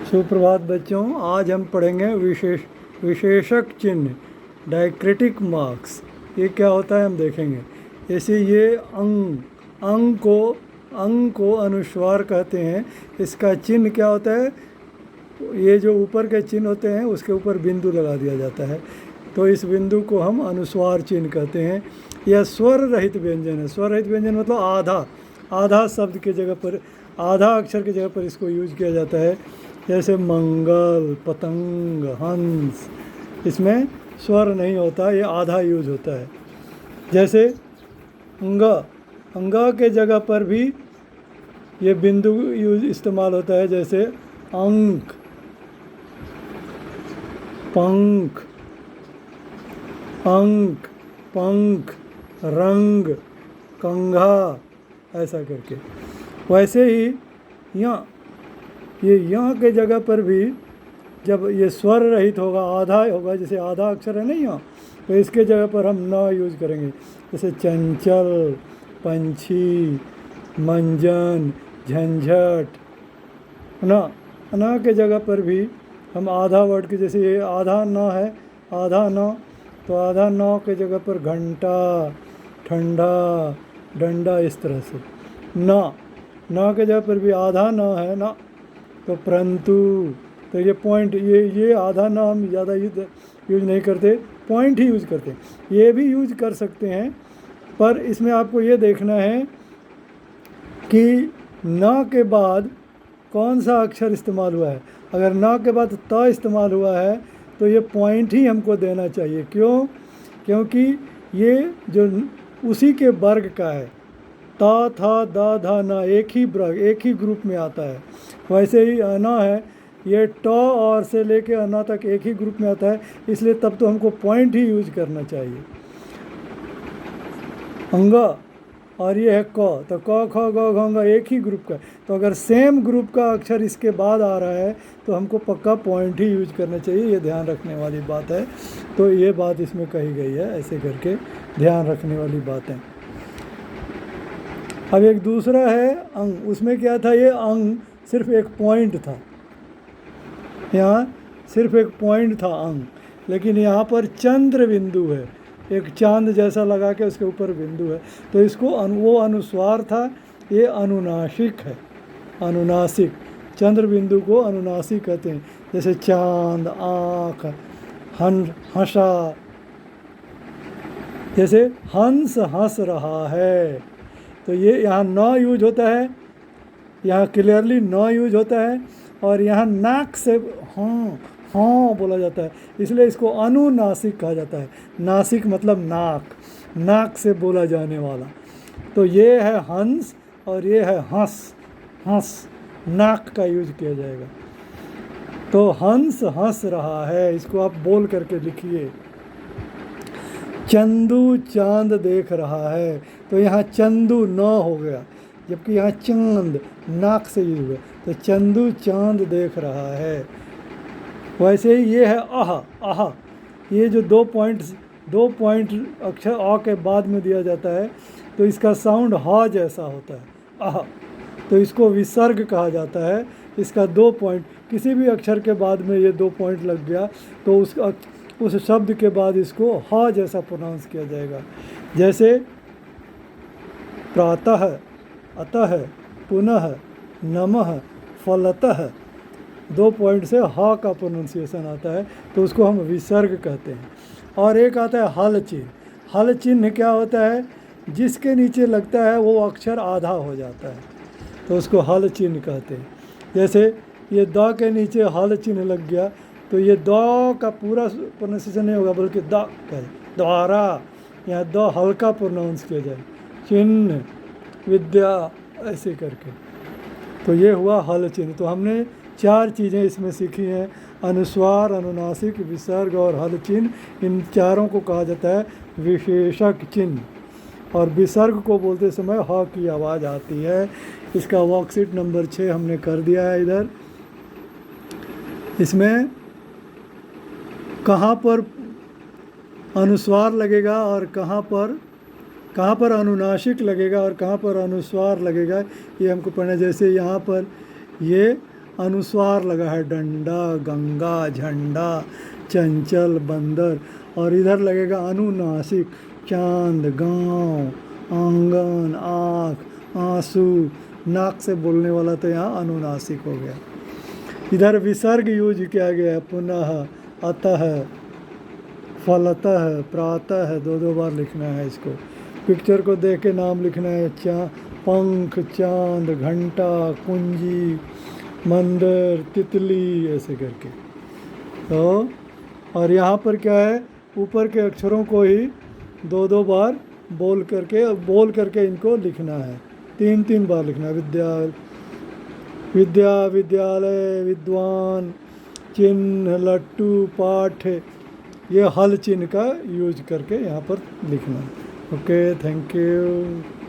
सुप्रभात बच्चों, आज हम पढ़ेंगे विशेषक चिन्ह, डायक्रिटिक मार्क्स। ये क्या होता है हम देखेंगे। जैसे ये अंग को अनुस्वार कहते हैं। इसका चिन्ह क्या होता है, ये जो ऊपर के चिन्ह होते हैं उसके ऊपर बिंदु लगा दिया जाता है, तो इस बिंदु को हम अनुस्वार चिन्ह कहते हैं। यह स्वर रहित व्यंजन है। स्वर रहित व्यंजन मतलब आधा शब्द की जगह पर, आधा अक्षर की जगह पर इसको यूज किया जाता है। जैसे मंगल, पतंग, हंस, इसमें स्वर नहीं होता, ये आधा यूज होता है। जैसे अंगा के जगह पर भी ये बिंदु यूज इस्तेमाल होता है। जैसे अंक, पंख, पंख, रंग, कंघा, ऐसा करके। वैसे ही यहाँ के जगह पर भी जब ये स्वर रहित होगा, आधा होगा, जैसे आधा अक्षर है ना यहाँ, तो इसके जगह पर हम न यूज करेंगे। जैसे चंचल, पंछी, मंजन, झंझट। न के जगह पर भी हम आधा वर्ड के, जैसे ये आधा न है, आधा न, तो आधा न के जगह पर घंटा, ठंडा, डंडा, इस तरह से। न के जगह पर भी आधा न है ना, तो परंतु। तो ये पॉइंट, ये आधा ना हम ज़्यादा यूज नहीं करते, पॉइंट ही यूज करते हैं। ये भी यूज कर सकते हैं, पर इसमें आपको ये देखना है कि न के बाद कौन सा अक्षर इस्तेमाल हुआ है। अगर न के बाद त इस्तेमाल हुआ है तो ये पॉइंट ही हमको देना चाहिए। क्यों? क्योंकि ये जो उसी के वर्ग का है। ता, था, दा, धा, ना, एक ही ग्रुप में आता है। वैसे ही अना है, ये ट और से लेके अना तक एक ही ग्रुप में आता है, इसलिए तब तो हमको पॉइंट ही यूज करना चाहिए। अंगा, और ये है क, तो क, ख, ग, घ, ङ एक ही ग्रुप का। तो अगर सेम ग्रुप का अक्षर इसके बाद आ रहा है तो हमको पक्का पॉइंट ही यूज करना चाहिए। ये ध्यान रखने वाली बात है। तो ये बात इसमें कही गई है, ऐसे करके ध्यान रखने वाली बात है। अब एक दूसरा है अंग। उसमें क्या था, ये अंग सिर्फ एक पॉइंट था, यहाँ सिर्फ एक पॉइंट था अंग, लेकिन यहाँ पर चंद्र बिंदु है, एक चांद जैसा लगा के उसके ऊपर बिंदु है, तो इसको वो अनुस्वार था, ये अनुनासिक है। अनुनासिक, चंद्र बिंदु को अनुनासिक कहते हैं। जैसे चांद, आँख, हंसा। जैसे हंस हंस रहा है, तो ये यहाँ न यूज होता है, यहाँ क्लियरली न यूज होता है, और यहाँ नाक से हाँ बोला जाता है, इसलिए इसको अनुनासिक कहा जाता है। नासिक मतलब नाक से बोला जाने वाला। तो ये है हंस और ये है हंस, नाक का यूज किया जाएगा। तो हंस हंस रहा है, इसको आप बोल करके लिखिए। चंदू चांद देख रहा है, तो यहाँ चंदू न हो गया, जबकि यहाँ चांद नाक से यूज हुआ, तो चंदू चांद देख रहा है। वैसे ही ये है आह। ये जो दो पॉइंट अक्षर आ के बाद में दिया जाता है, तो इसका साउंड हा जैसा होता है, आह, तो इसको विसर्ग कहा जाता है। इसका 2 पॉइंट, किसी भी अक्षर के बाद में ये 2 पॉइंट लग गया तो उस शब्द के बाद इसको हा जैसा प्रोनाउंस किया जाएगा। जैसे प्रातः, अतः, पुनः, नमः, फलतः, 2 पॉइंट से हा का प्रोनाउंसिएशन आता है, तो उसको हम विसर्ग कहते हैं। और एक आता है हल चिन्ह। हल चिन्ह क्या होता है, जिसके नीचे लगता है वो अक्षर आधा हो जाता है, तो उसको हल चिन्ह कहते हैं। जैसे ये द के नीचे हल चिन्ह लग गया, तो ये द का पूरा प्रोनाउंसिएशन नहीं होगा, बल्कि द कहे, द्वारा, यहाँ द हल्का प्रोनाउंस किया जाए, चिन्ह, विद्या, ऐसे करके। तो ये हुआ हल चिन्ह। तो हमने 4 चीज़ें इसमें सीखी हैं, अनुस्वार, अनुनासिक, विसर्ग और हल चिन्ह। इन चारों को कहा जाता है विशेषक चिन्ह। और विसर्ग को बोलते समय ह की आवाज़ आती है। इसका वर्कशीट नंबर 6 हमने कर दिया है इधर। इसमें कहाँ पर अनुस्वार लगेगा और कहाँ पर अनुनासिक लगेगा और कहाँ पर अनुस्वार लगेगा, ये हमको पढ़ना है। जैसे यहाँ पर ये अनुस्वार लगा है, डंडा, गंगा, झंडा, चंचल, बंदर, और इधर लगेगा अनुनासिक, चांद, गांव, आंगन, आँख, आंसू, नाक से बोलने वाला तो यहाँ अनुनासिक हो गया। इधर विसर्ग यूज किया गया है, पुनः, अतः, फलतः, प्रातः, दो दो बार लिखना है इसको। पिक्चर को देख के नाम लिखना है, पंख, चांद, घंटा, कुंजी, मंदिर, तितली, ऐसे करके। तो और यहाँ पर क्या है, ऊपर के अक्षरों को ही दो दो बार बोल करके इनको लिखना है, तीन तीन बार लिखना है। विद्या, विद्यालय, विद्वान, चिन्ह, लट्टू, पाठ, ये हल चिन्ह का यूज करके यहाँ पर लिखना है। Okay, thank you.